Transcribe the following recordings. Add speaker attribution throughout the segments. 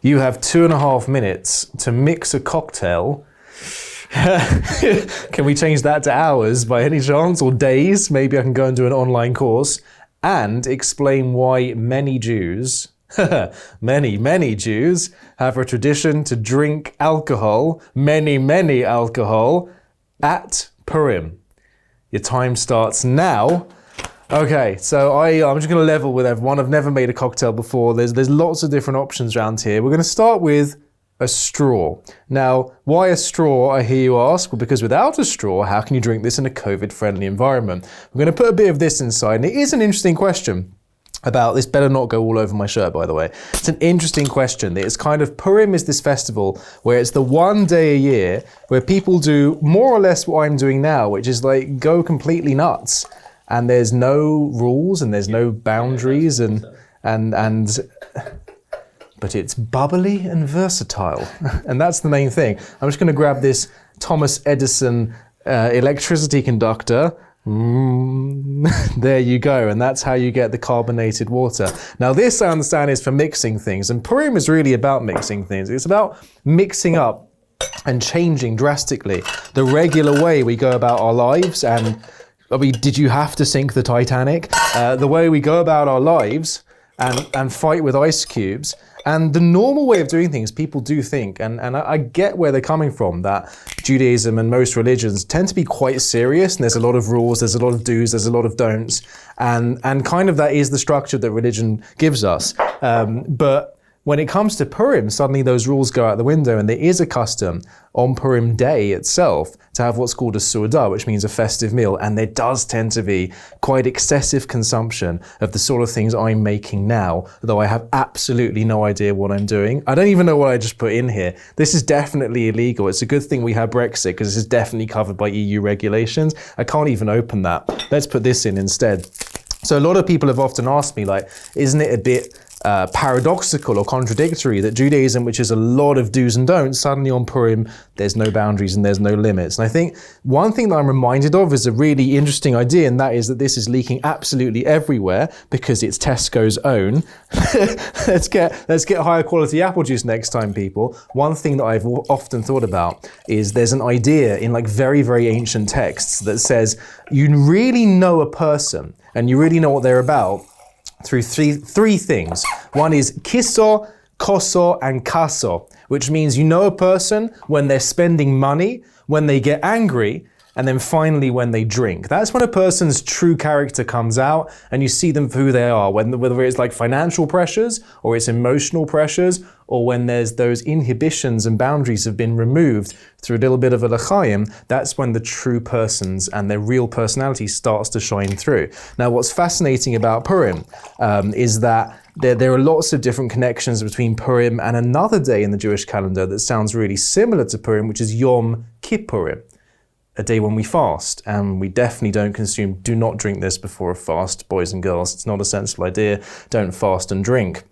Speaker 1: You have 2.5 minutes to mix a cocktail. Can we change that to hours by any chance, or days? Maybe I can go and do an online course and explain why many Jews, many Jews, have a tradition to drink alcohol, many alcohol, at Purim. Your time starts now. Okay, so I'm just going to level with everyone. I've never made a cocktail before. There's lots of different options around here. We're going to start with a straw. Now, why a straw, I hear you ask? Well, because without a straw, how can you drink this in a COVID-friendly environment? We're going to put a bit of this inside, and it is an interesting question about, this better not go all over my shirt, by the way. It's an interesting question. It's kind of, Purim is this festival where it's the one day a year where people do more or less what I'm doing now, which is like go completely nuts. And there's no rules and there's no boundaries but it's bubbly and versatile. And that's the main thing. I'm just gonna grab this Thomas Edison electricity conductor. There you go, and that's how you get the carbonated water. Now this, I understand, is for mixing things, and Purim is really about mixing things. It's about mixing up and changing drastically the regular way we go about our lives. And I mean, did you have to sink the Titanic? The way we go about our lives and fight with ice cubes. And the normal way of doing things, people do think, and I get where they're coming from, that Judaism and most religions tend to be quite serious, and there's a lot of rules, there's a lot of do's, there's a lot of don'ts, and kind of that is the structure that religion gives us. But when it comes to Purim, suddenly those rules go out the window, and there is a custom on Purim day itself to have what's called a su'udah, which means a festive meal, and there does tend to be quite excessive consumption of the sort of things I'm making now, though I have absolutely no idea what I'm doing. I don't even know what I just put in here. This is definitely illegal. It's a good thing we have Brexit, because this is definitely covered by EU regulations. I can't even open that. Let's put this in instead. So a lot of people have often asked me, like, isn't it a bit paradoxical or contradictory that Judaism, which is a lot of do's and don'ts, suddenly on Purim, there's no boundaries and there's no limits? And I think one thing that I'm reminded of is a really interesting idea, and that is that this is leaking absolutely everywhere because it's Tesco's own. Let's get higher quality apple juice next time, people. One thing that I've often thought about is there's an idea in like very, very ancient texts that says you really know a person and you really know what they're about through three things. One is kiso, koso, and kaso, which means you know a person when they're spending money, when they get angry, and then finally when they drink. That's when a person's true character comes out and you see them for who they are, whether it's like financial pressures or it's emotional pressures, or when there's those inhibitions and boundaries have been removed through a little bit of a l'chaim. That's when the true persons and their real personality starts to shine through. Now, what's fascinating about Purim is that there are lots of different connections between Purim and another day in the Jewish calendar that sounds really similar to Purim, which is Yom Kippur, a day when we fast, and we definitely don't consume, do not drink this before a fast, boys and girls. It's not a sensible idea. Don't fast and drink.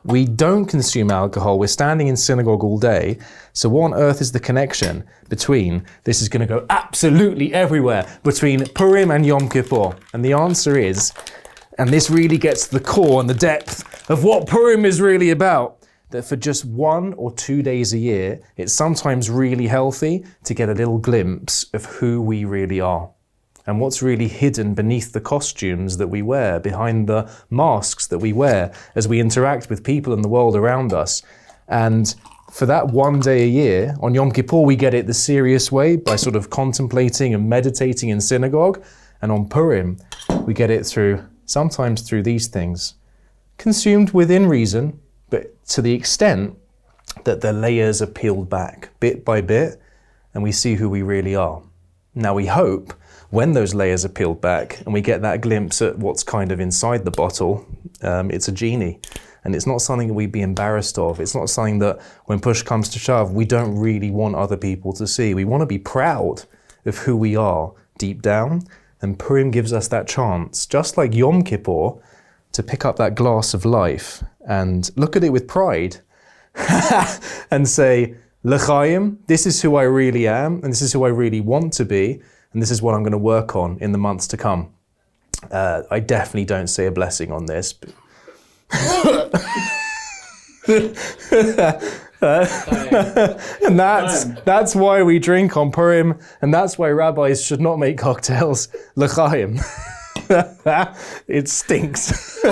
Speaker 1: We don't consume alcohol. We're standing in synagogue all day. So what on earth is the connection between, this is going to go absolutely everywhere, between Purim and Yom Kippur? And the answer is, and this really gets to the core and the depth of what Purim is really about, that for just 1 or 2 days a year, it's sometimes really healthy to get a little glimpse of who we really are and what's really hidden beneath the costumes that we wear, behind the masks that we wear as we interact with people in the world around us. And for that 1 day a year, on Yom Kippur, we get it the serious way by sort of contemplating and meditating in synagogue. And on Purim, we get it sometimes through these things, consumed within reason, but to the extent that the layers are peeled back bit by bit and we see who we really are. Now we hope when those layers are peeled back and we get that glimpse at what's kind of inside the bottle, it's a genie. And it's not something that we'd be embarrassed of. It's not something that when push comes to shove, we don't really want other people to see. We want to be proud of who we are deep down. And Purim gives us that chance, just like Yom Kippur, to pick up that glass of life and look at it with pride and say, L'chaim, this is who I really am, and this is who I really want to be, and this is what I'm going to work on in the months to come. I definitely don't say a blessing on this. And that's why we drink on Purim, and that's why rabbis should not make cocktails l'chaim. It stinks.